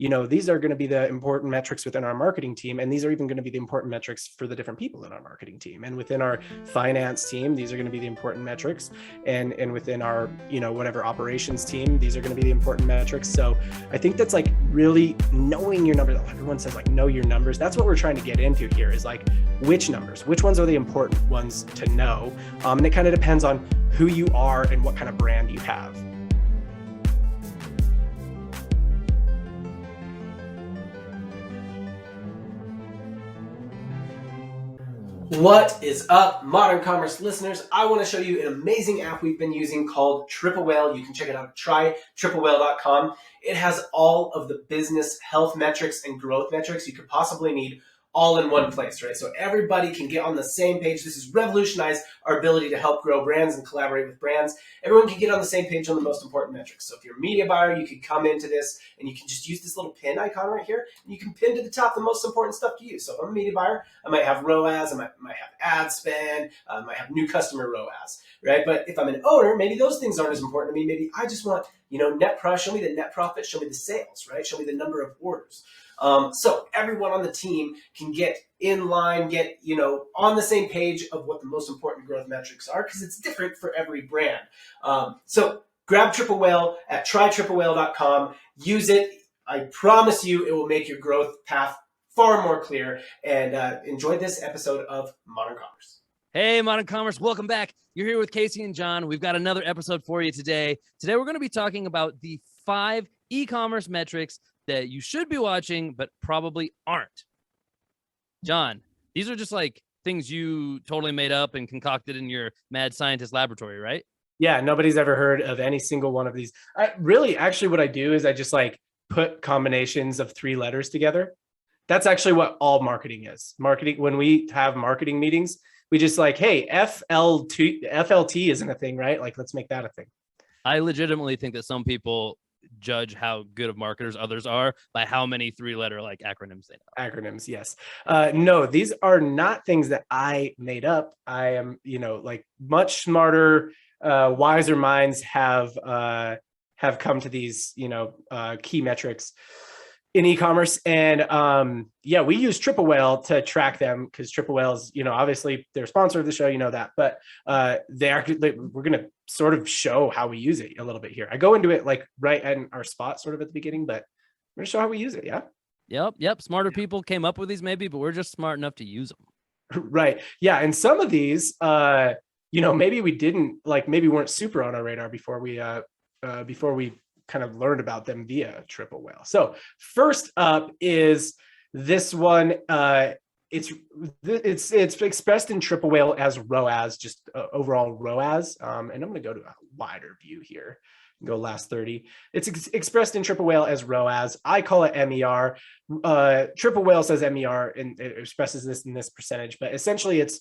these are going to be the important metrics within our marketing team. And these are even going to be the important metrics for the different people in our marketing team. And within our finance team, these are going to be the important metrics. And within our, whatever operations team, these are going to be the important metrics. So I think that's like really knowing your numbers. Everyone says like, know your numbers. That's what we're trying to get into here is like, which numbers, which ones are the important ones to know. And it kind of depends on who you are and what kind of brand you have. What is up, Modern Commerce listeners? I want to show you an amazing app we've been using called Triple Whale. You can check it out at trytriplewhale.com. It has all of the business health metrics and growth metrics you could possibly need all in one place, right? So everybody can get on the same page. This has revolutionized our ability to help grow brands and collaborate with brands. Everyone can get on the same page on the most important metrics. So if you're a media buyer, you can come into this and you can just use this little pin icon right here, and you can pin to the top the most important stuff to you. So if I'm a media buyer, I might have ROAS, I might have ad spend, I might have new customer ROAS, right? But if I'm an owner, maybe those things aren't as important to me. Maybe I just want, net profit, show me the net profit, show me the sales, right? Show me the number of orders. So everyone on the team can get in line, get, on the same page of what the most important growth metrics are, because it's different for every brand. So grab Triple Whale at trytriplewhale.com. Use it. I promise you it will make your growth path far more clear. And enjoy this episode of Modern Commerce. Hey, Modern Commerce, welcome back. You're here with Casey and John. We've got another episode for you today. Today, we're going to be talking about the 5 e-commerce metrics that you should be watching, but probably aren't. John, these are just like things you totally made up and concocted in your mad scientist laboratory, right? Yeah, nobody's ever heard of any single one of these. Actually, what I do is I just like put combinations of 3 letters together. That's actually what all marketing is. Marketing, when we have marketing meetings, we just like, hey, FLT isn't a thing, right? Like, let's make that a thing. I legitimately think that some people judge how good of marketers others are by how many 3-letter like acronyms they know. Acronyms, yes. No, these are not things that I made up. I am, like much smarter, wiser minds have come to these, key metrics in e-commerce. And we use Triple Whale to track them because Triple Whale is, obviously they're a sponsor of the show, that, but we're going to sort of show how we use it a little bit here. I go into it like right in our spot sort of at the beginning, but we're going to show how we use it. Yeah. Yep. Smarter people came up with these maybe, but we're just smart enough to use them. Right. Yeah. And some of these, maybe we didn't maybe weren't super on our radar before we kind of learned about them via Triple Whale. So first up is this one. It's expressed in Triple Whale as ROAS, just overall ROAS. And I'm going to go to a wider view here and go last 30. It's expressed in Triple Whale as ROAS. I call it MER. Triple Whale says MER and it expresses this in this percentage, but essentially it's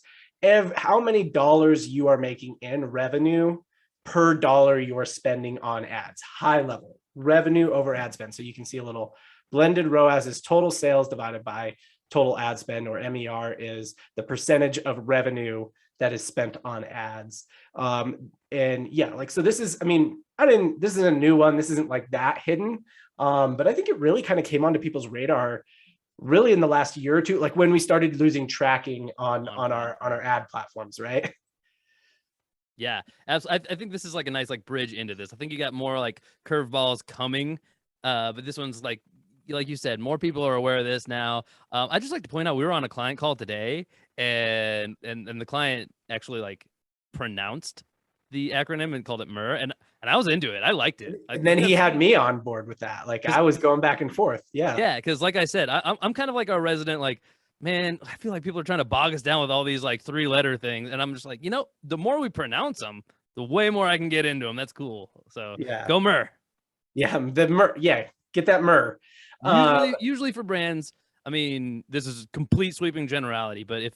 how many dollars you are making in revenue per dollar you're spending on ads. High level revenue over ad spend. So you can see a little blended ROAS is total sales divided by total ad spend, or MER is the percentage of revenue that is spent on ads. So this is, this is a new one. This isn't like that hidden. But I think it really kind of came onto people's radar really in the last year or two, like when we started losing tracking on our ad platforms, right? Yeah, absolutely. I think this is like a nice bridge into this. I think you got more like curveballs coming, but this one's like you said, more people are aware of this now. I just like to point out we were on a client call today, and the client actually pronounced the acronym and called it MER, and I was into it. I liked it. And then he had me on board with that. I was going back and forth. Yeah, because like I said, I'm kind of like our resident man, I feel like people are trying to bog us down with all these 3-letter things. And I'm just like, the more we pronounce them, the way more I can get into them. That's cool. So go MER. Yeah, the MER. Yeah, get that MER. Usually for brands, this is complete sweeping generality, but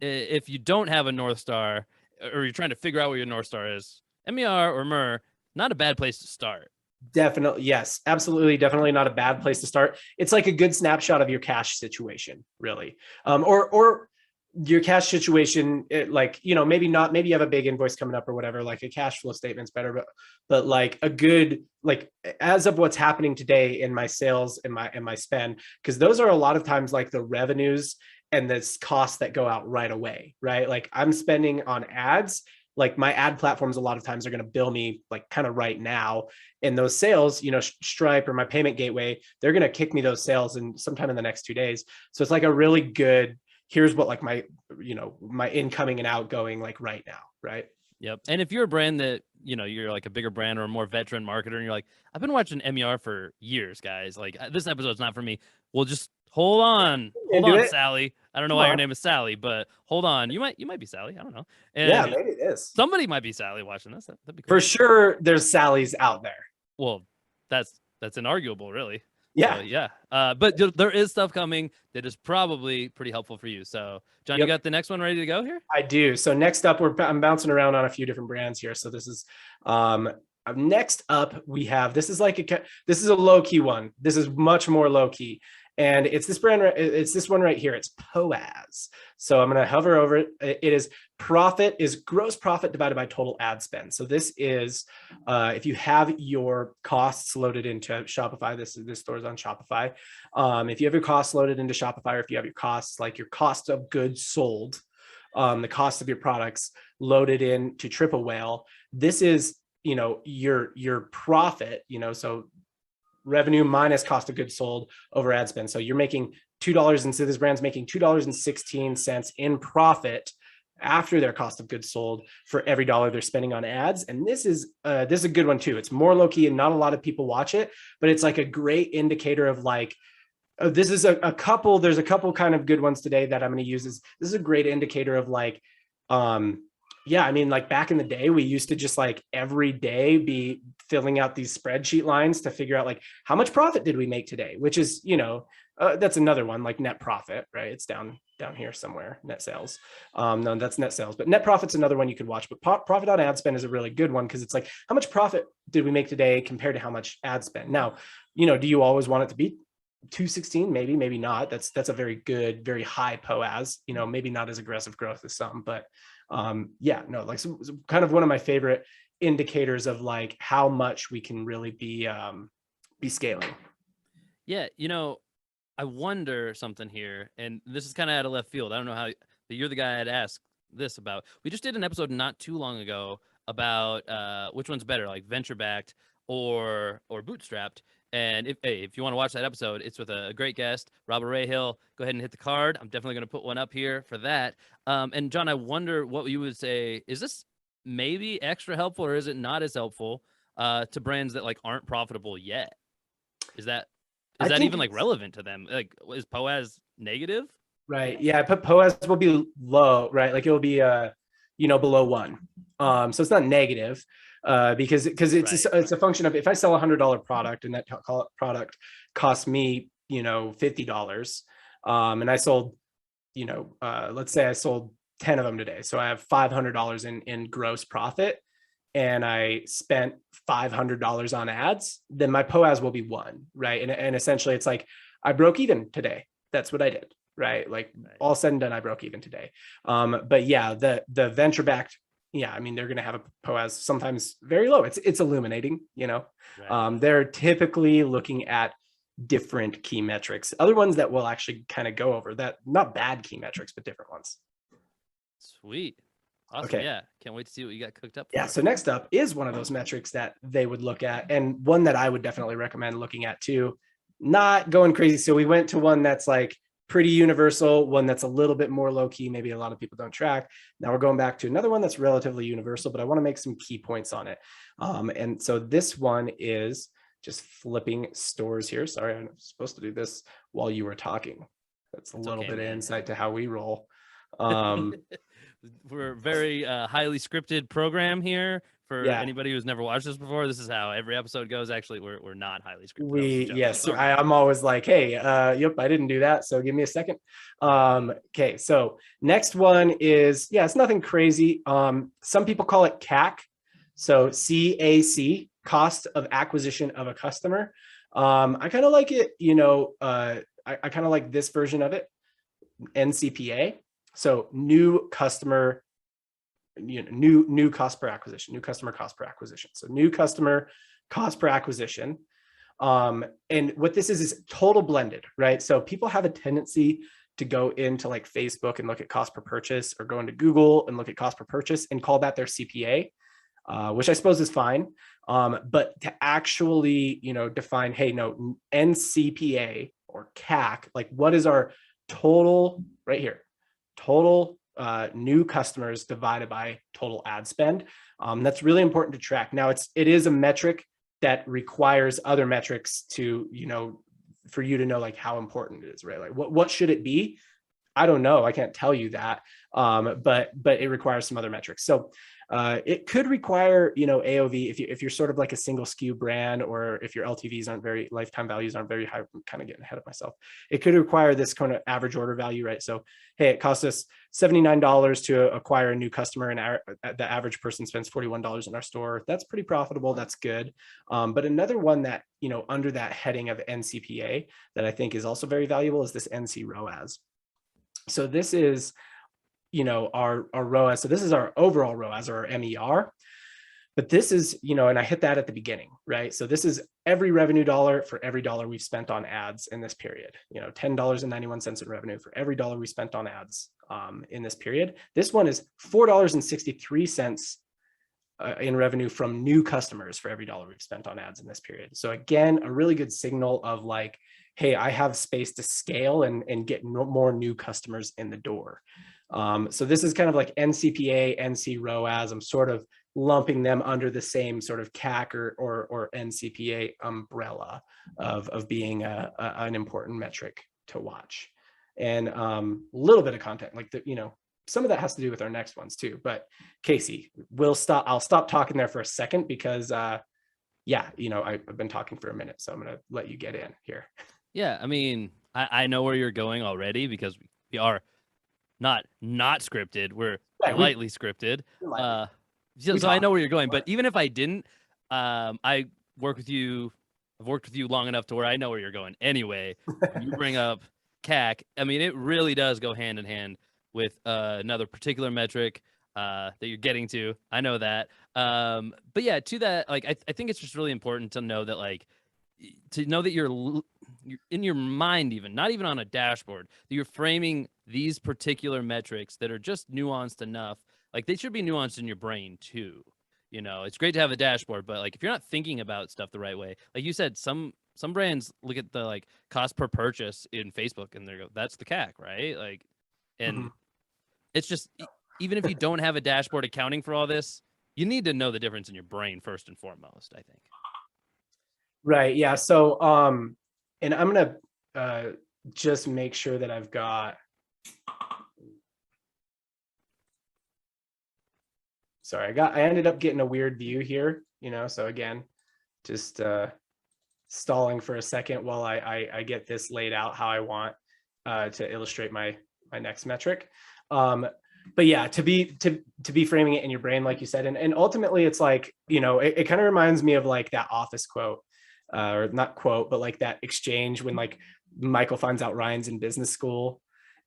if you don't have a North Star or you're trying to figure out what your North Star is, MER or MER, not a bad place to start. Definitely. Yes, absolutely. Definitely not a bad place to start. It's like a good snapshot of your cash situation, really. Or your cash situation, like, you know, maybe not, maybe you have a big invoice coming up or whatever, like a cash flow statement's better, but like a good, like as of what's happening today in my sales and my spend, because those are a lot of times like the revenues and the costs that go out right away, right? Like I'm spending on ads, like my ad platforms a lot of times are going to bill me like kind of right now, and those sales, you know, Stripe or my payment gateway, they're going to kick me those sales in sometime in the next 2 days. So it's like a really good, here's what like my, you know, my incoming and outgoing like right now, right? Yep. And if you're a brand that, you know, you're like a bigger brand or a more veteran marketer and you're like, I've been watching MER for years, guys. Like this episode's not for me. Well, just hold on. Hold Into on, it. Sally. I don't know Come why your on. name is Sally, but hold on. You might be Sally. I don't know. Yeah, And maybe it is. somebody might be Sally watching this. That'd be cool. For sure, there's Sally's out there. Well, that's inarguable, really. Yeah. So, yeah. But there is stuff coming that is probably pretty helpful for you. So, John, you got the next one ready to go here? I do. So next up, I'm bouncing around on a few different brands here. So this is next up we have, this is a low key one. This is much more low key. And it's this brand, it's this one right here. It's POAS. So I'm going to hover over it. It is gross profit divided by total ad spend. So this is, if you have your costs loaded into Shopify, this stores on Shopify. If you have your costs loaded into Shopify, or if you have your costs, like your cost of goods sold, the cost of your products loaded into Triple Whale, this is, you know, your profit, you know, so revenue minus cost of goods sold over ad spend. So you're making $2, and so this brand's making $2.16 in profit after their cost of goods sold for every dollar they're spending on ads. And this is a good one too. It's more low key and not a lot of people watch it, but it's like a great indicator of like, this is there's a couple kind of good ones today that I'm going to use. This is a great indicator of like, yeah, I mean, like back in the day, we used to just like every day be filling out these spreadsheet lines to figure out like how much profit did we make today, which is, you know, that's another one, like net profit, right? It's down here somewhere, net sales. No, that's net sales, but net profit's another one you could watch, but profit on ad spend is a really good one because it's like, how much profit did we make today compared to how much ad spend? Now, you know, do you always want it to be 216? Maybe not. That's a very good, very high POAS, you know, maybe not as aggressive growth as some, but yeah, no, like so kind of one of my favorite indicators of like how much we can really be scaling. Yeah, you know, I wonder something here, and this is kind of out of left field. I don't know how you're the guy I'd ask this about. We just did an episode not too long ago about which one's better, like venture backed or bootstrapped. And if you want to watch that episode, it's with a great guest, Robert Rahill. Go ahead and hit the card. I'm definitely going to put one up here for that. And John, I wonder what you would say. Is this maybe extra helpful, or is it not as helpful to brands that like aren't profitable yet? Is that even like relevant to them? Like, is POAS negative? Right. Yeah. But POAS will be low, right? Like it will be, you know, below 1. So it's not negative. Because it's it's a function of, if I sell $100 product and that product costs me, you know, $50, and I sold, you know, let's say I sold 10 of them today, so I have $500 in gross profit, and I spent $500 on ads, then my POAS will be 1, right? And essentially, it's like I broke even today. That's what I did, right? Like all said and done, I broke even today. But yeah, the venture backed. Yeah, I mean, they're going to have a POAS sometimes very low. It's illuminating, you know. Right. They're typically looking at different key metrics. Other ones that we'll actually kind of go over, that not bad key metrics, but different ones. Sweet. Awesome. Okay. Yeah. Can't wait to see what you got cooked up for. Yeah. So next up is one of those metrics that they would look at, and one that I would definitely recommend looking at too. Not going crazy. So we went to one that's like pretty universal, one that's a little bit more low key, maybe a lot of people don't track. Now we're going back to another one that's relatively universal, but I want to make some key points on it. And so this one is just flipping stores here. Sorry, I'm supposed to do this while you were talking. That's a little bit of insight to how we roll. We're a very highly scripted program here. For anybody who's never watched this before, this is how every episode goes. Actually, we're not highly scripted. Yes, I'm always like, hey, yep, I didn't do that, so give me a second. Okay, so next one is, it's nothing crazy. Some people call it CAC, so CAC, cost of acquisition of a customer. I kind of like it, you know, I kind of like this version of it, NCPA. So new customer, new cost per acquisition, new customer cost per acquisition. So new customer cost per acquisition. And what this is total blended, right? So people have a tendency to go into like Facebook and look at cost per purchase, or go into Google and look at cost per purchase and call that their CPA, which I suppose is fine. But to actually, define, hey, no, NCPA or CAC, like what is our total right here, total new customers divided by total ad spend. That's really important to track. Now it is a metric that requires other metrics to, for you to know like how important it is, right? Like what should it be? I don't know. I can't tell you that. But it requires some other metrics. So it could require, AOV if you're sort of like a single SKU brand, or if your LTVs aren't very, lifetime values aren't very high. I'm kind of getting ahead of myself. It could require this kind of average order value, right? So, hey, it costs us $79 to acquire a new customer, and the average person spends $41 in our store. That's pretty profitable. That's good. But another one that, under that heading of NCPA that I think is also very valuable is this NC ROAS. So this is, our ROAS. So this is our overall ROAS, or our MER. But this is, and I hit that at the beginning, right? So this is every revenue dollar for every dollar we've spent on ads in this period. $10.91 in revenue for every dollar we spent on ads in this period. This one is $4.63 in revenue from new customers for every dollar we've spent on ads in this period. So again, a really good signal of like, hey, I have space to scale and get more new customers in the door. So this is kind of like NCPA, NC ROAS. I'm sort of lumping them under the same sort of CAC or NCPA umbrella of being an important metric to watch. And a little bit of content, like some of that has to do with our next ones too. But Casey, I'll stop talking there for a second because I've been talking for a minute, so I'm gonna let you get in here. Yeah, I mean, I know where you're going already, because we are not scripted. We're lightly scripted. So I know where you're going. But even if I didn't, I work with you. I've worked with you long enough to where I know where you're going. Anyway, when you bring up CAC, I mean, it really does go hand in hand with another particular metric that you're getting to. I know that. But yeah, to that, like, I think it's just really important to know that, like, you're in your mind, even not even on a dashboard, that you're framing these particular metrics that are just nuanced enough. Like, they should be nuanced in your brain too. It's great to have a dashboard, but like, if you're not thinking about stuff the right way, like you said, some brands look at the like cost per purchase in Facebook and they go, that's the CAC, right? Like, and it's just, even if you don't have a dashboard accounting for all this, you need to know the difference in your brain first and foremost, I think. Right. Yeah. So, and I'm going to just make sure that I've got, sorry, I ended up getting a weird view here, so again, just stalling for a second while I get this laid out how I want to illustrate my next metric. But yeah, to be framing it in your brain, like you said, and ultimately it's like, it kind of reminds me of like that Office quote, or not quote, but like that exchange when like Michael finds out Ryan's in business school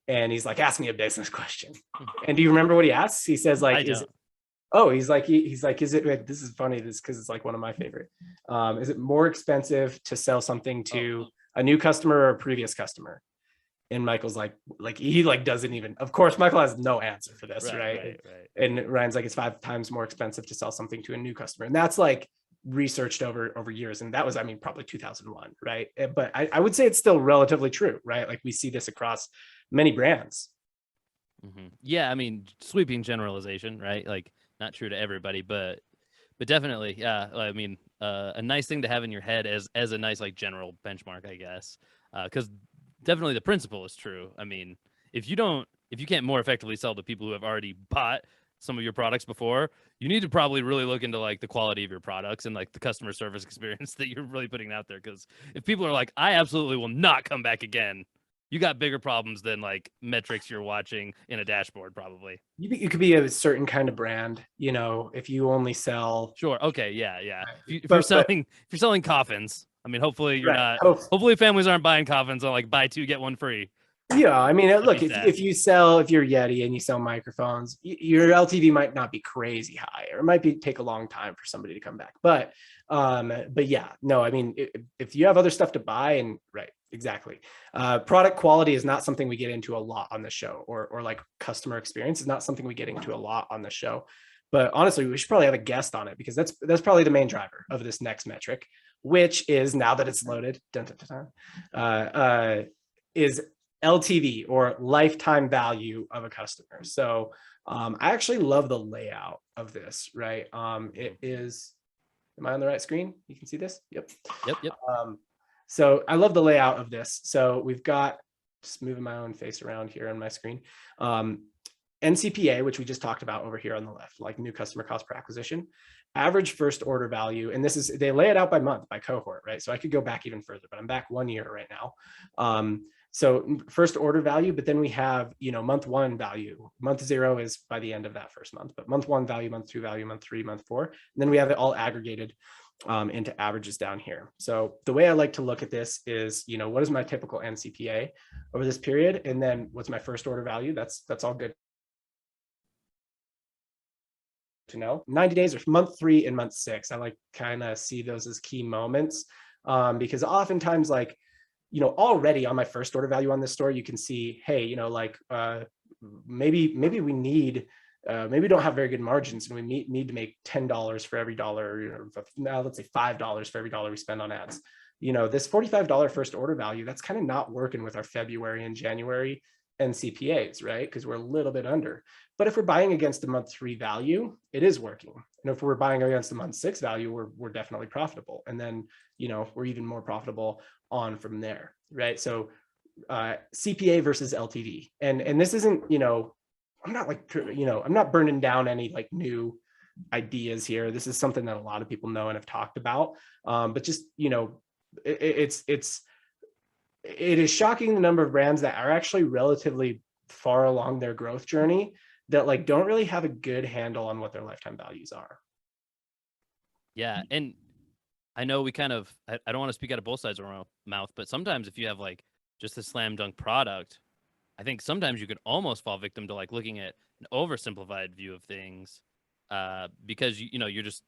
and he's like, ask me a business question. And do you remember what he asks? He says like, he's like, is it, like, this is funny, this because it's like one of my favorite. Is it more expensive to sell something to a new customer or a previous customer? And Michael's like he like doesn't even, of course, Michael has no answer for this, right? And Ryan's like, it's 5 times more expensive to sell something to a new customer. And that's like researched over years. And that was, probably 2001, right? But I would say it's still relatively true, right? Like we see this across many brands. Yeah, sweeping generalization, right? Like, not true to everybody, but definitely, yeah. A nice thing to have in your head as a nice like general benchmark, I guess, because definitely the principle is true. If you can't more effectively sell to people who have already bought some of your products before, you need to probably really look into like the quality of your products and like the customer service experience that you're really putting out there. Because if people are like, I absolutely will not come back again, you got bigger problems than like metrics you're watching in a dashboard, probably. You could be a certain kind of brand, if you only sell. Sure. Okay. Yeah. If you're selling coffins, hopefully you're not. Hopefully families aren't buying coffins on like buy 2 get 1 free. Yeah, I mean, look, be if you're Yeti and you sell microphones, your LTV might not be crazy high, or it might take a long time for somebody to come back. But yeah, no, I mean, if you have other stuff to buy, and right, exactly. Product quality is not something we get into a lot on the show, or like customer experience is not something we get into a lot on the show. But honestly, we should probably have a guest on it, because that's probably the main driver of this next metric, which is, now that it's loaded, is LTV, or lifetime value of a customer. So I actually love the layout of this, right? It is, am I on the right screen? You can see this? Yep. So I love the layout of this. So we've got, just moving my own face around here on my screen. NCPA, which we just talked about over here on the left, like new customer cost per acquisition, average first order value. And this is, they lay it out by month, by cohort, right? So I could go back even further, but I'm back 1 year right now. So first order value, but then we have, month one value. Month 0 is by the end of that first month, but month 1 value, month 2 value, month 3, month 4. And then we have it all aggregated into averages down here. So the way I like to look at this is, what is my typical NCPA over this period? And then what's my first order value? That's all good to know. 90 days, or month 3 and month 6, I like kind of see those as key moments, because oftentimes, like, already on my first order value on this store, you can see, hey, maybe we need, maybe we don't have very good margins, and we need to make $10 for every dollar, now let's say $5 for every dollar we spend on ads. This $45 first order value, that's kind of not working with our February and January NCPAs, right? Because we're a little bit under. But if we're buying against the month 3 value, it is working. And if we're buying against the month 6 value, we're definitely profitable. And then, we're even more profitable on from there, right? So CPA versus LTV. And this isn't, I'm not like, I'm not burning down any like new ideas here. This is something that a lot of people know and have talked about. But just, it is shocking the number of brands that are actually relatively far along their growth journey that like don't really have a good handle on what their lifetime values are. Yeah. And I know we kind of, I don't want to speak out of both sides of our mouth, but sometimes if you have like just a slam dunk product, I think sometimes you could almost fall victim to like looking at an oversimplified view of things, because you're just,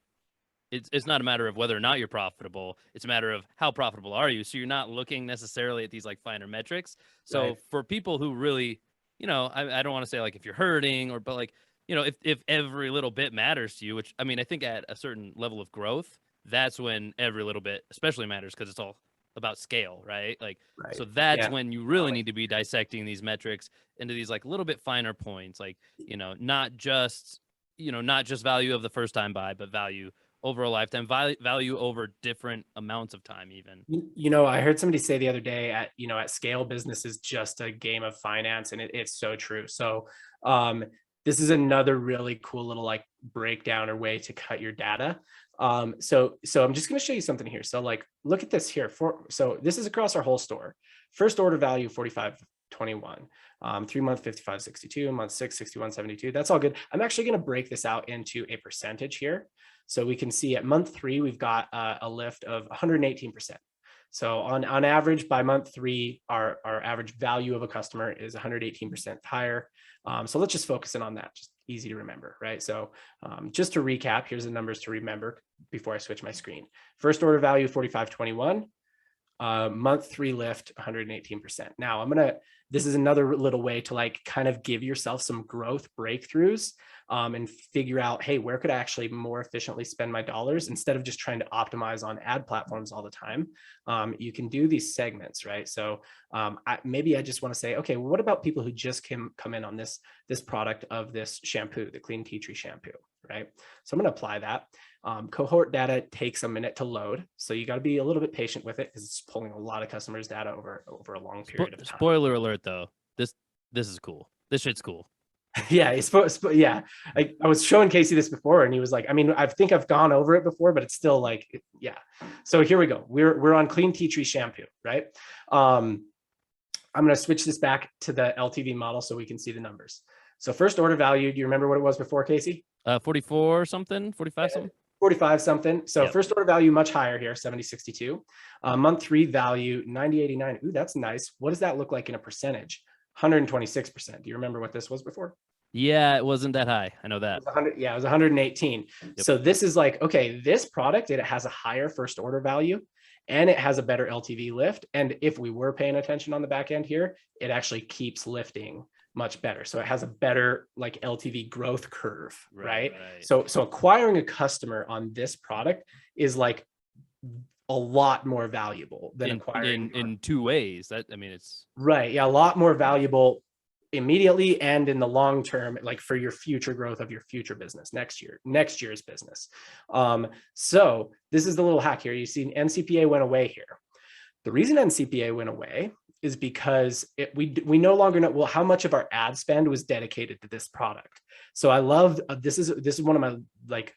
it's not a matter of whether or not you're profitable. It's a matter of how profitable are you. So you're not looking necessarily at these like finer metrics. So Right. For people who really, I don't want to say like if you're hurting but like, if every little bit matters to you, which I mean, I think at a certain level of growth, that's when every little bit especially matters, because it's all about scale, right? Like, Right. so that's Yeah. when you really need to be dissecting these metrics into these like little bit finer points, like, not just value of the first time buy, but value over a lifetime, value over different amounts of time even. I heard somebody say the other day at scale, business is just a game of finance, and it's so true. So this is another really cool little like breakdown or way to cut your data. So I'm just going to show you something here. So like, look at this here. So this is across our whole store. First order value, 45.21, 3 month, 55.62, month 6, 61.72. That's all good. I'm actually going to break this out into a percentage here. So we can see at month 3, we've got a lift of 118%. So on average, by month 3, our average value of a customer is 118% higher. So let's just focus in on that. Just easy to remember, right? So just to recap, here's the numbers to remember before I switch my screen. First order value, 45.21. Month 3 lift, 118%. Now this is another little way to like kind of give yourself some growth breakthroughs, and figure out, hey, where could I actually more efficiently spend my dollars instead of just trying to optimize on ad platforms all the time. You can do these segments, right? So maybe I just want to say, okay, well, what about people who just come in on this product of this shampoo, the Clean Tea Tree shampoo, right? So I'm going to apply that. Cohort data takes a minute to load, so you got to be a little bit patient with it because it's pulling a lot of customers' data over a long period of time. Spoiler alert, though. This is cool. This shit's cool. Yeah, yeah. I was showing Casey this before, and he was like, I mean, I think I've gone over it before, but it's still like, yeah. So here we go. We're on Clean Tea Tree shampoo, right? I'm going to switch this back to the LTV model so we can see the numbers. So first order value, do you remember what it was before, Casey? 44 something, 45 something. 45 something. So Yep. First order value much higher here, 70.62. Month 3 value 90.89. Ooh, that's nice. What does that look like in a percentage? 126%. Do you remember what this was before? Yeah, it wasn't that high. I know that. It was 100, yeah, it was 118. Yep. So this is like, okay, this product, it has a higher first order value and it has a better LTV lift. And if we were paying attention on the back end here, it actually keeps lifting much better. So it has a better like LTV growth curve, right? So acquiring a customer on this product is like a lot more valuable than acquiring in two ways. That, I mean, it's right. Yeah, a lot more valuable immediately and in the long term, like for your future growth of your future business next year's business. So this is the little hack here. You see NCPA went away here. The reason NCPA went away is because we no longer know, well, how much of our ad spend was dedicated to this product. So I love, this is one of my, like,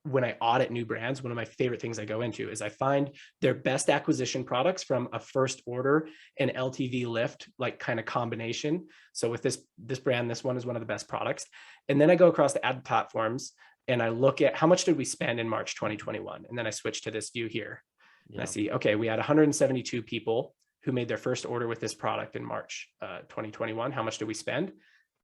when I audit new brands, one of my favorite things I go into is I find their best acquisition products from a first order and LTV lift, like kind of combination. So with this brand, this one is one of the best products. And then I go across the ad platforms and I look at how much did we spend in March 2021. And then I switch to this view here. And I see, okay, we had 172 people who made their first order with this product in March 2021. How much did we spend?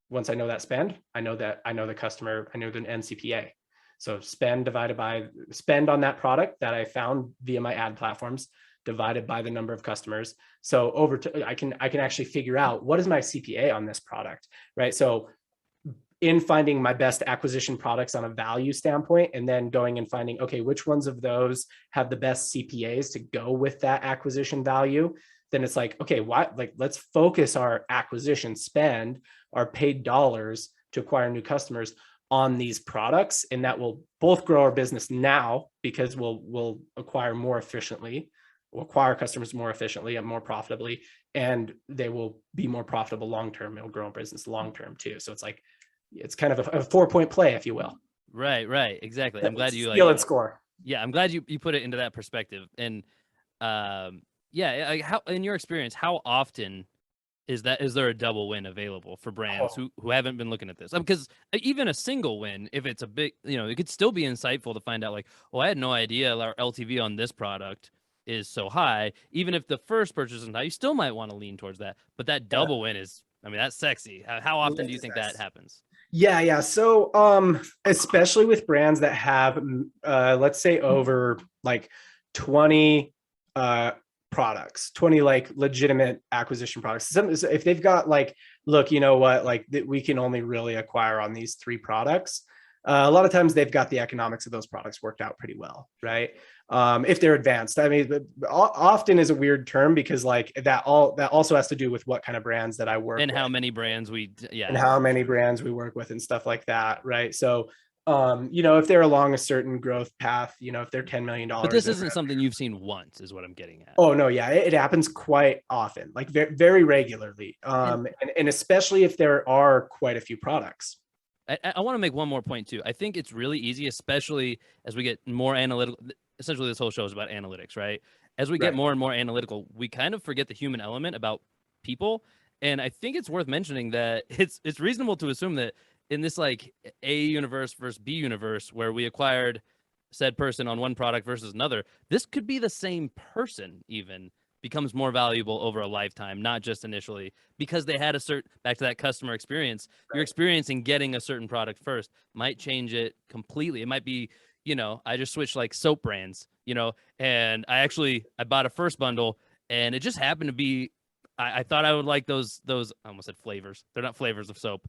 Once I know that spend, I know the customer, I know the NCPA. So spend on that product that I found via my ad platforms divided by the number of customers. So I can actually figure out what is my CPA on this product, right? So in finding my best acquisition products on a value standpoint, and then going and finding, okay, which ones of those have the best CPAs to go with that acquisition value, then it's like, okay, let's focus our acquisition spend, our paid dollars to acquire new customers on these products, and that will both grow our business now because we'll acquire more efficiently, we'll acquire customers more efficiently and more profitably, and they will be more profitable long term. It'll grow our business long term too. So it's like, it's kind of a 4-point play, if you will. Right, exactly. I'm glad you steal and score. Yeah, I'm glad you put it into that perspective. And yeah, how, in your experience, how often is there a double win available for brands who haven't been looking at this? Because even a single win, if it's a big, it could still be insightful to find out, like, oh, I had no idea our LTV on this product is so high. Even if the first purchase isn't high, you still might want to lean towards that. But that double win is, I mean, that's sexy. How often do you think that happens? Yeah. So especially with brands that have let's say over like 20 products, 20 like legitimate acquisition products. If they've got like, look, you know what, like we can only really acquire on these 3 products. A lot of times they've got the economics of those products worked out pretty well, right? If they're advanced. I mean, often is a weird term because like that also has to do with what kind of brands that I work with. And how many brands and how many brands we work with and stuff like that, right? So if they're along a certain growth path, if they're $10 million. But this isn't something you've seen once, is what I'm getting at. Oh no, yeah, it happens quite often, like very, very regularly. And especially if there are quite a few products. I want to make one more point too. I think it's really easy, especially as we get more analytical. Essentially, this whole show is about analytics, right? As we get more and more analytical, we kind of forget the human element about people. And I think it's worth mentioning that it's reasonable to assume that in this like A universe versus B universe, where we acquired said person on one product versus another, this could be the same person even becomes more valuable over a lifetime, not just initially, because they had back to that customer experience, your experience in getting a certain product first might change it completely. It might be, I just switched like soap brands, and I bought a first bundle and it just happened to be, I thought I would like those, I almost said flavors. They're not flavors of soap,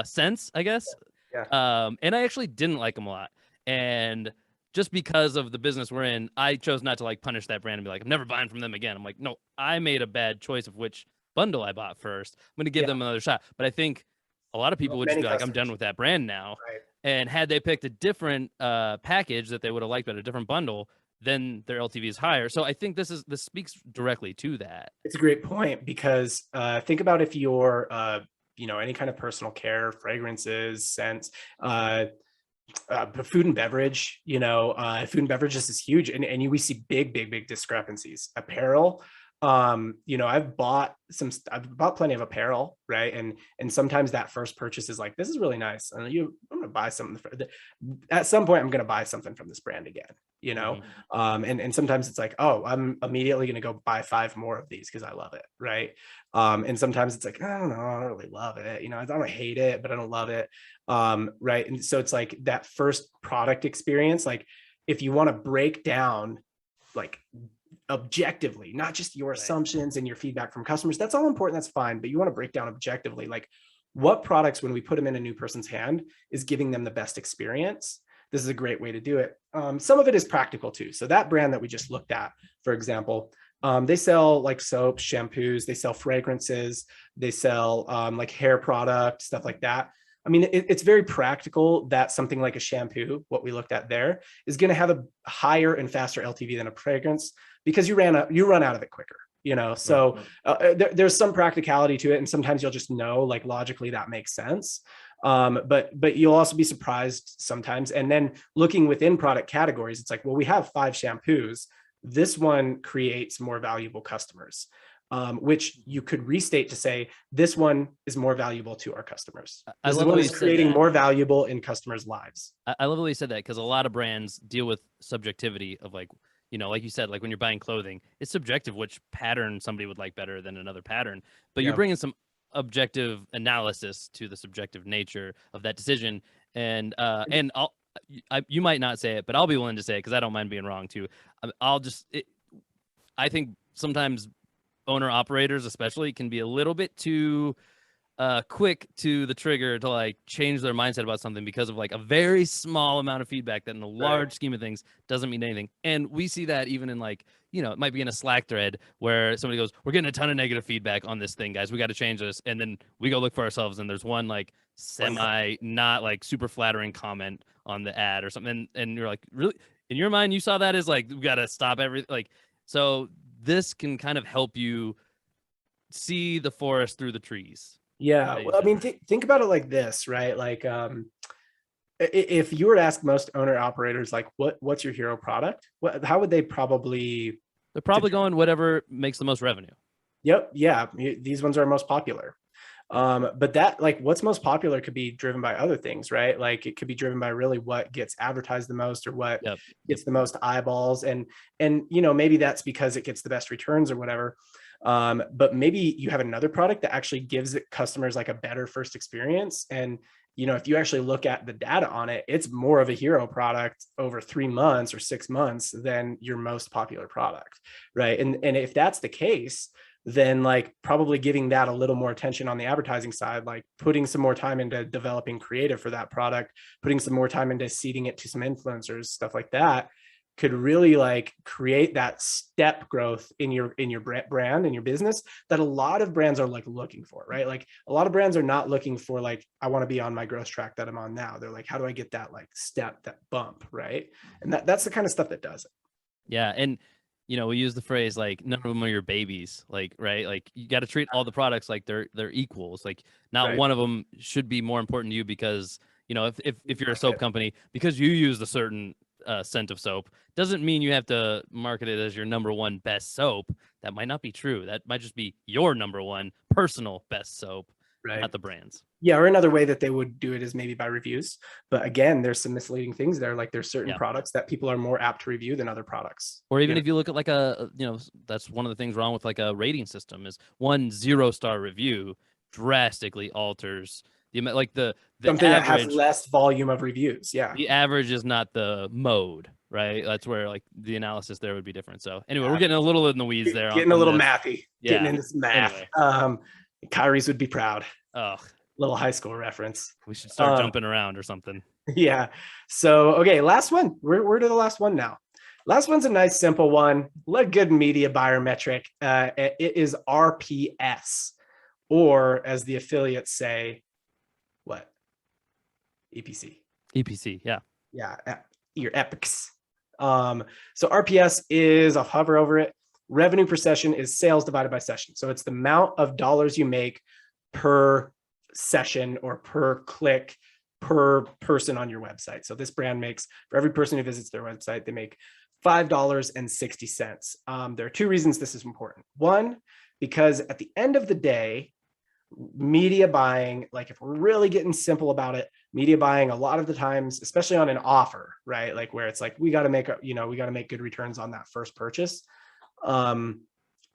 scents, I guess. Yeah. And I actually didn't like them a lot. And just because of the business we're in, I chose not to like punish that brand and be like, I'm never buying from them again. I'm like, no, I made a bad choice of which bundle I bought first. I'm going to give them another shot. But I think a lot of people would just be like, I'm done with that brand now. Right. And had they picked a different package that they would have liked, but a different bundle, then their LTV is higher. So I think this speaks directly to that. It's a great point because think about if you're, any kind of personal care, fragrances, scents, food and beverage, food and beverages is huge. And we see big discrepancies. Apparel, I've bought plenty of apparel, right? And sometimes that first purchase is like, this is really nice. And I'm gonna buy something at some point, I'm gonna buy something from this brand again, and sometimes it's like, oh, I'm immediately gonna go buy 5 more of these because I love it, right? And sometimes it's like, I don't know, I don't really love it, I don't hate it, but I don't love it. Right. And so it's like that first product experience, like if you want to break down like objectively, not just your assumptions and your feedback from customers, that's all important, that's fine, but you want to break down objectively, like what products, when we put them in a new person's hand, is giving them the best experience. This is a great way to do it. Some of it is practical too. So that brand that we just looked at, for example, they sell like soaps, shampoos, they sell fragrances, they sell like hair product, stuff like that. I mean, it's very practical that something like a shampoo, what we looked at there, is going to have a higher and faster LTV than a fragrance because you run out of it quicker. So there's some practicality to it, and sometimes you'll just know, like, logically that makes sense. But you'll also be surprised sometimes. And then looking within product categories, it's like, well, we have 5 shampoos. This one creates more valuable customers, which you could restate to say this one is more valuable to our customers. I This love one what is you said creating that. more valuable in customers' lives. I love the way you said that, because a lot of brands deal with subjectivity of like, like you said, like when you're buying clothing, it's subjective which pattern somebody would like better than another pattern, but you're bringing some objective analysis to the subjective nature of that decision. And you might not say it, but I'll be willing to say it because I don't mind being wrong too. I think sometimes owner operators especially can be a little bit too quick to the trigger to like change their mindset about something because of like a very small amount of feedback that in the large scheme of things doesn't mean anything. And we see that even in like, it might be in a Slack thread where somebody goes, we're getting a ton of negative feedback on this thing, guys, we got to change this. And then we go look for ourselves and there's one like not like super flattering comment on the ad or something. And you're like, really? In your mind, you saw that as like, we got to stop everything. Like, so this can kind of help you see the forest through the trees. Yeah. Well, I mean, think about it like this, right? Like, if you were to ask most owner operators, like, what's your hero product? How would they probably? They're probably going whatever makes the most revenue. Yep. Yeah. These ones are most popular. But that, like, what's most popular could be driven by other things, right? Like it could be driven by really what gets advertised the most or what gets the most eyeballs. And maybe that's because it gets the best returns or whatever. But maybe you have another product that actually gives customers like a better first experience. And, if you actually look at the data on it, it's more of a hero product over 3 months or 6 months than your most popular product. Right. And if that's the case, then like probably giving that a little more attention on the advertising side, like putting some more time into developing creative for that product, putting some more time into seeding it to some influencers, stuff like that, could really like create that step growth in your brand and your business that a lot of brands are like looking for, right? Like a lot of brands are not looking for like, I want to be on my growth track that I'm on now. They're like, how do I get that like step, that bump, right? And that's the kind of stuff that does it. Yeah. And we use the phrase like none of them are your babies, like, right? Like you got to treat all the products like they're equals. Like not one of them should be more important to you because, if you're a soap company, because you use a certain scent of soap doesn't mean you have to market it as your number one best soap. That might not be true. That might just be your number one personal best soap, not the brand's. Yeah, or another way that they would do it is maybe by reviews. But again, there's some misleading things there. Like there's certain products that people are more apt to review than other products. Or even if you look at like that's one of the things wrong with like a rating system is 1 0-star review drastically alters the like the something average, that has less volume of reviews. Yeah. The average is not the mode, right? That's where like the analysis there would be different. So anyway, we're getting a little in the weeds there. Getting a little mathy. Getting into some math. Anyway. Kyrie's would be proud. Oh, little high school reference. We should start jumping around or something. Yeah. So, okay, last one. We're to the last one now. Last one's a nice, simple one. Good media buyer metric. It is RPS, or as the affiliates say, what? EPC. EPC, yeah. Yeah, your epics. So RPS is, I'll hover over it. Revenue per session is sales divided by session. So it's the amount of dollars you make per session or per click per person on your website. So this brand makes, for every person who visits their website, they make $5.60. There are two reasons this is important. One, because at the end of the day, media buying, like if we're really getting simple about it, media buying a lot of the times, especially on an offer, right? Like where it's like, we got to make good returns on that first purchase.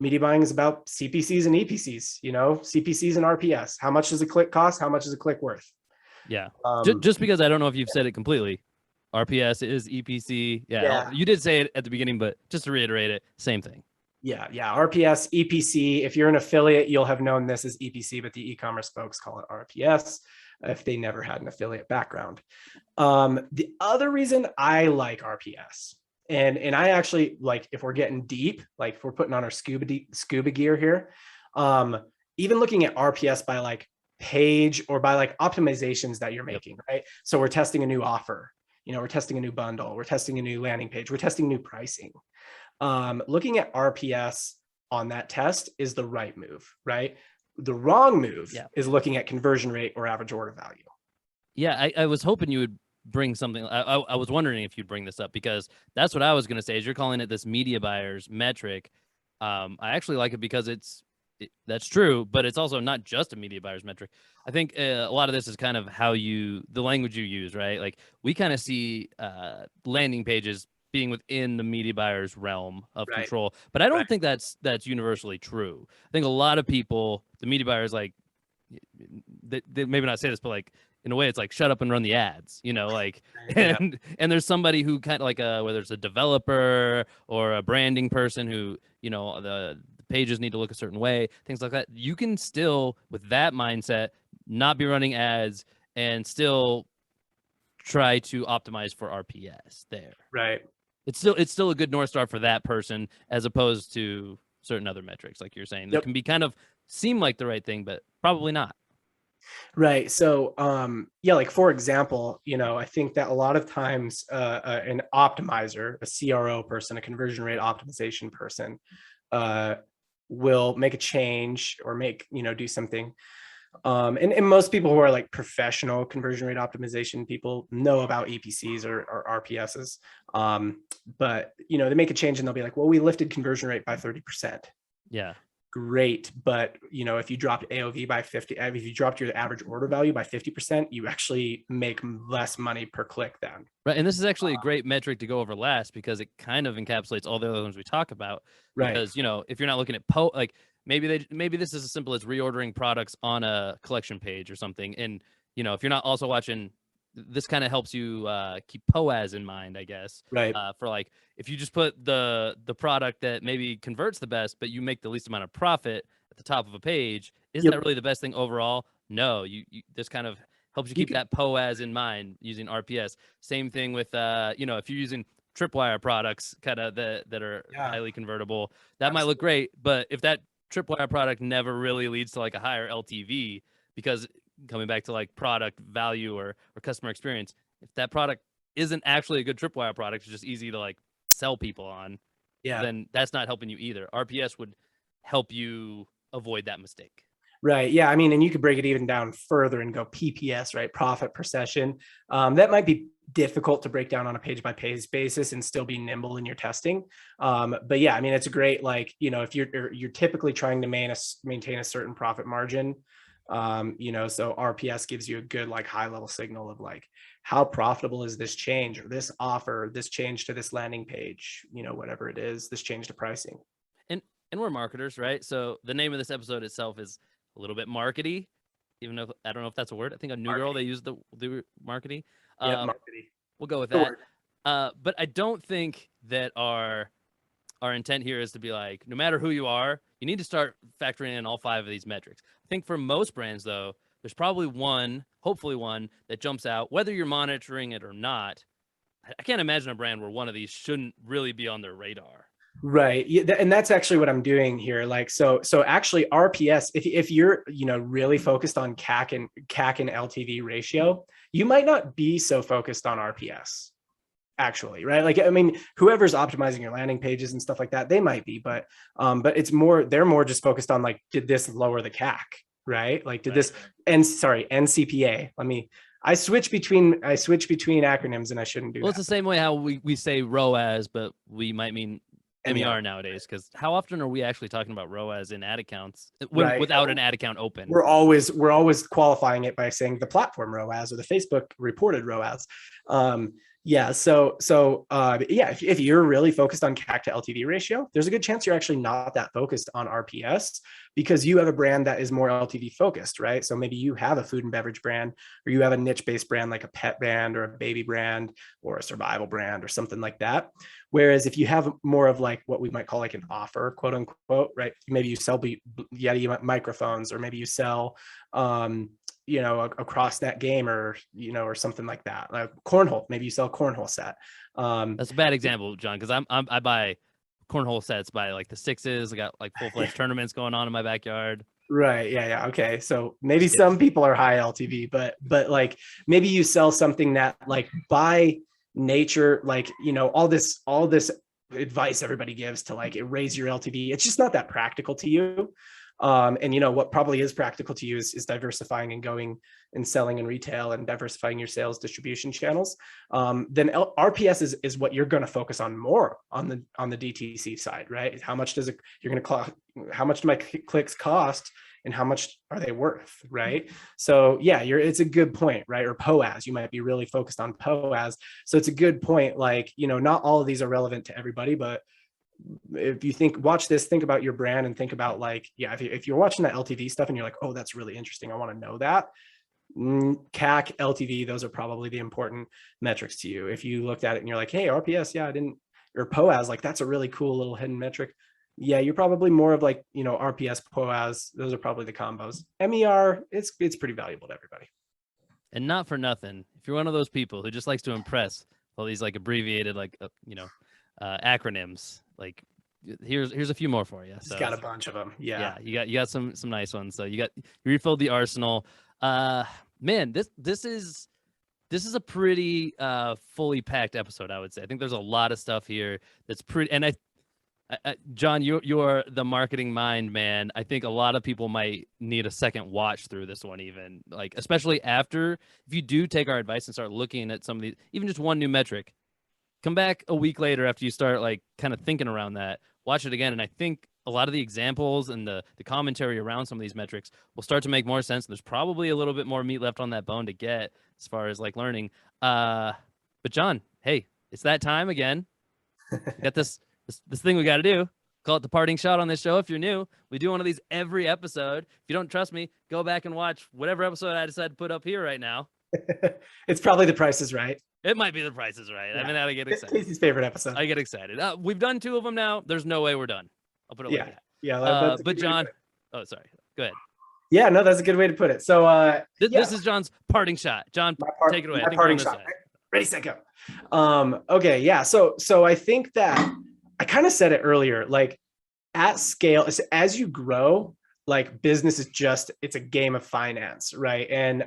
Media buying is about CPCs and EPCs, CPCs and RPS. How much does a click cost? How much is a click worth? Yeah. Just because I don't know if you've said it completely. RPS is EPC. Yeah. You did say it at the beginning, but just to reiterate it, same thing. Yeah. RPS, EPC. If you're an affiliate, you'll have known this as EPC, but the e-commerce folks call it RPS if they never had an affiliate background. The other reason I like RPS, and I actually like, if we're getting deep, like if we're putting on our scuba gear here, even looking at RPS by like page or by like optimizations that you're making, right? So we're testing a new offer, we're testing a new bundle, we're testing a new landing page, we're testing new pricing. Looking at RPS on that test is the right move, right? The wrong move is looking at conversion rate or average order value. Yeah, I was hoping you would bring something. I was wondering if you'd bring this up, because that's what I was going to say. Is you're calling it this media buyers metric. I actually like it because that's true, but it's also not just a media buyers metric. I think a lot of this is kind of the language you use, right? Like we kind of see landing pages being within the media buyers realm of control, but I don't think that's universally true. I think a lot of people, the media buyers, like they maybe not say this, but like in a way it's like shut up and run the ads, and there's somebody who kind of like whether it's a developer or a branding person who, the pages need to look a certain way, things like that. You can still, with that mindset, not be running ads and still try to optimize for RPS there. Right. It's still a good North Star for that person, as opposed to certain other metrics, like you're saying, that can be kind of seem like the right thing, but probably not. Right. So, like for example, I think that a lot of times an optimizer, a CRO person, a conversion rate optimization person, will make a change or do something. And most people who are like professional conversion rate optimization people know about EPCs or RPSs. But they make a change and they'll be like, well, we lifted conversion rate by 30%. Yeah. Great. But if you dropped AOV by 50, if you dropped your average order value by 50%, you actually make less money per click then. Right. And this is actually a great metric to go over last, because it kind of encapsulates all the other ones we talk about. Right. Because, if you're not looking at maybe this is as simple as reordering products on a collection page or something. And, if you're not also watching, this kind of helps you keep POAS in mind, I guess. Right. For like, if you just put the product that maybe converts the best, but you make the least amount of profit at the top of a page, isn't that really the best thing overall? No, you this kind of helps you keep that POAS in mind using RPS. Same thing with, if you're using Tripwire products kind of that are highly convertible, that might look great. But if that Tripwire product never really leads to like a higher LTV, because coming back to like product value or customer experience, if that product isn't actually a good Tripwire product, it's just easy to like sell people on, then that's not helping you either. RPS would help you avoid that mistake. Right. Yeah. I mean, and you could break it even down further and go PPS, right? Profit per session. That might be difficult to break down on a page by page basis and still be nimble in your testing. But yeah, I mean, it's a great, if you're typically trying to maintain a certain profit margin, so RPS gives you a good, high level signal of how profitable is this change or this offer, this change to this landing page, whatever it is, this change to pricing. And we're marketers, right? So the name of this episode itself is a little bit markety, even though I don't know if that's a word. I think on New Girl, they use the markety. Markety. We'll go with that. But I don't think that our intent here is to be like, no matter who you are, you need to start factoring in all 5 of these metrics. I think for most brands, though, there's probably hopefully one that jumps out, whether you're monitoring it or not. I can't imagine a brand where one of these shouldn't really be on their radar. Right. Yeah, and that's actually what I'm doing here. So actually RPS, if you're, really focused on CAC and LTV ratio, you might not be so focused on RPS actually, right? I mean, whoever's optimizing your landing pages and stuff like that, they might be, but they're more just focused on did this lower the CAC, right? Did this, NCPA, I switch between acronyms, and I shouldn't do Well, it's that. the same way how we say ROAS, but we might mean MER MER. nowadays. Because how often are we actually talking about ROAS in ad accounts Right. without an ad account open? We're always qualifying it by saying the platform ROAS or the Facebook reported ROAS. Yeah. So yeah, if you're really focused on CAC to LTV ratio, there's a good chance you're actually not that focused on RPS because you have a brand that is more LTV focused, right? So maybe you have a food and beverage brand, or you have a niche based brand like a pet brand or a baby brand or a survival brand or something like that. Whereas if you have more of like what we might call like an offer, quote unquote, right? Maybe you sell Yeti microphones, or maybe you sell, a CrossNet game, or or something like that. Like cornhole, maybe you sell a cornhole set. That's a bad example, John, because I buy cornhole sets by like the Sixes. I got like full-fledged tournaments going on in my backyard. Right. Yeah. Okay. So maybe some people are high LTV, but like maybe you sell something that like by nature, like, all this advice everybody gives to like raise your LTV. It's just not that practical to you. And what probably is practical to you is diversifying and going and selling in retail and diversifying your sales distribution channels. Then RPS is what you're going to focus on more on the DTC side, right? How much do my clicks cost, and how much are they worth, right? So yeah, it's a good point, right? Or POAS, you might be really focused on POAS. So it's a good point. Like, not all of these are relevant to everybody, but if you watch this, think about your brand and think about like, yeah, if you're watching that LTV stuff and you're like, oh, that's really interesting, I want to know that. CAC, LTV, those are probably the important metrics to you. If you looked at it and you're like, hey, RPS, yeah, or POAS, like that's a really cool little hidden metric. Yeah, you're probably more of like, RPS, POAS, those are probably the combos. MER, it's pretty valuable to everybody. And not for nothing, if you're one of those people who just likes to impress all these like abbreviated like acronyms, like here's a few more for you. So it's got a bunch of them. Yeah. You got some nice ones. So you refilled the arsenal. Man, this is a pretty fully packed episode, I would say. I think there's a lot of stuff here that's pretty, and I John, you're the marketing mind, man. I think a lot of people might need a second watch through this one, even like, especially if you do take our advice and start looking at some of these, even just one new metric, come back a week later after you start like kind of thinking around that, watch it again. And I think a lot of the examples and the commentary around some of these metrics will start to make more sense. There's probably a little bit more meat left on that bone to get as far as like learning. But John, hey, it's that time again. We got this thing we got to do. Call it the parting shot on this show. If you're new, we do one of these every episode. If you don't trust me, go back and watch whatever episode I decide to put up here right now. It's probably The Price is Right. It might be The Price is Right. Yeah. I mean, I get excited. Casey's favorite episode. I get excited. We've done 2 of them now. There's no way we're done. I'll put it like that. Yeah. But John, oh, sorry. Go ahead. Yeah, no, that's a good way to put it. So this is John's parting shot. John, take it away. My parting shot. Ready, set, go. Okay, yeah. So I think that I kind of said it earlier, like at scale, as you grow, like business is it's a game of finance, right? And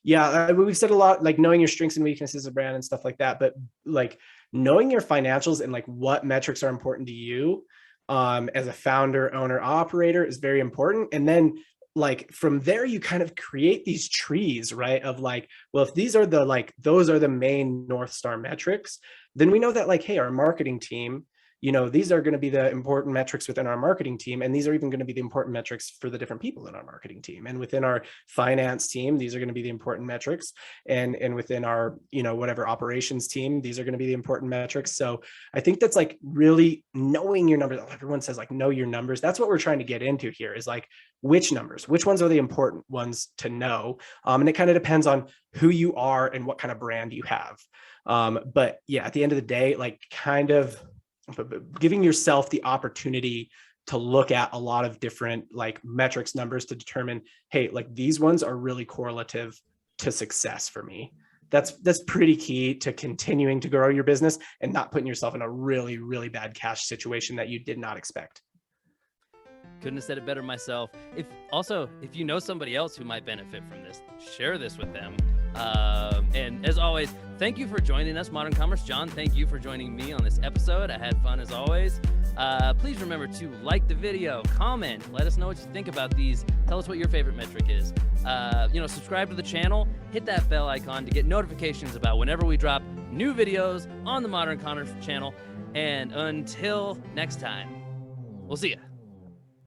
we've said a lot, like knowing your strengths and weaknesses of brand and stuff like that, but like knowing your financials and like what metrics are important to you as a founder, owner, operator is very important. And then like from there, you kind of create these trees, right? Of like, well, if those are the main North Star metrics, then we know that like, hey, our marketing team, these are going to be the important metrics within our marketing team. And these are even going to be the important metrics for the different people in our marketing team. And within our finance team, these are going to be the important metrics. And within our, whatever operations team, these are going to be the important metrics. So I think that's like really knowing your numbers. Everyone says like, know your numbers. That's what we're trying to get into here is like, which numbers, which ones are the important ones to know. And it kind of depends on who you are and what kind of brand you have. But yeah, at the end of the day, like kind of giving yourself the opportunity to look at a lot of different like metrics, numbers to determine, hey, like these ones are really correlative to success for me. That's pretty key to continuing to grow your business and not putting yourself in a really, really bad cash situation that you did not expect. Couldn't have said it better myself. If you know somebody else who might benefit from this, share this with them. And as always, thank you for joining us, Modern Commerce. John, thank you for joining me on this episode. I had fun as always. Please remember to like the video, comment, let us know what you think about these. Tell us what your favorite metric is. Subscribe to the channel. hit that bell icon to get notifications about whenever we drop new videos on the Modern Commerce channel. And until next time, we'll see ya.